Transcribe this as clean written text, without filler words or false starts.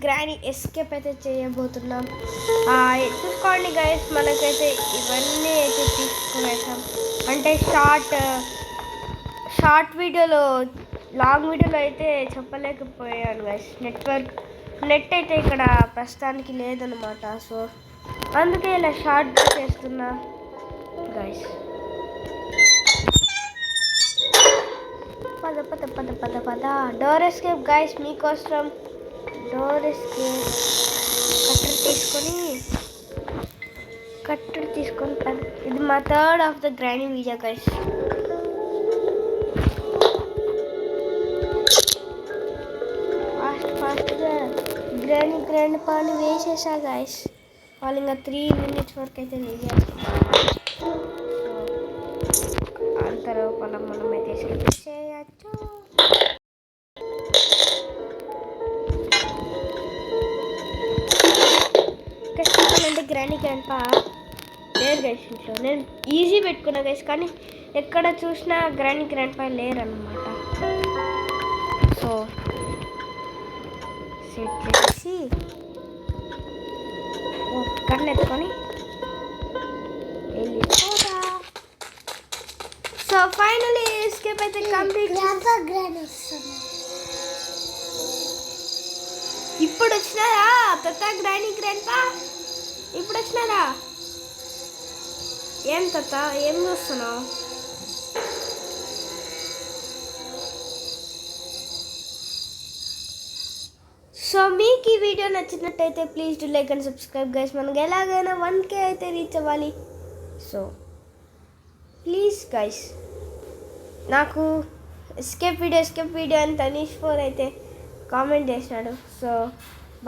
Granny escape అయితే చేయబోతున్నాం. చూసుకోండి గైస్, మనకైతే ఇవన్నీ అయితే తీసుకునేసాం. అంటే షార్ట్ వీడియోలో, లాంగ్ వీడియోలో అయితే చెప్పలేకపోయాను గైస్. నెట్ అయితే ఇక్కడ ప్రస్తుతానికి లేదనమాట. సో అందుకే ఇలా షార్ట్ చేస్తున్నా గైస్. పద పద పద పద పద డోర్ ఎస్కేప్ గైస్, మీకోసం డోర్ ఎస్కేప్. కట్టర్ తీసుకొని ఇది మా third of the granny video guys. ఫాస్ట్గా గ్రాండ్ పాని వేసేసా గైస్. వాళ్ళు ఇంకా 3 minutes వరకు అయితే వేయాలి. అంతలోపల మనం అయితే చేయచ్చు. అంటే గ్రాండ్ పా లేరు గైస్ ఇంట్లో. నేను ఈజీ పెట్టుకున్నా గైస్, కానీ ఎక్కడ చూసినా గ్రాండ్ పా లేరు అన్నమాట. సో సెట్ చేసి కన్ను ఎత్తుకొని వెళ్ళిపోతా. సో ఫైనలీ ఎస్కేప్ అయితే కంప్లీట్. ఇప్పుడు వచ్చినారా తాత గ్రాండ్ పా? ఇప్పుడు వచ్చినారా? ఏం తాత, ఏం చూస్తున్నావు? సో మీకు ఈ వీడియో నచ్చినట్టయితే please do like and subscribe guys. మనకి ఎలాగైనా 1K అయితే రీచ్ అవ్వాలి. సో ప్లీజ్ గైస్, నాకు ఎస్కేప్ వీడియో అని తనీష్ 4 అయితే కామెంట్ చేసినాడు. సో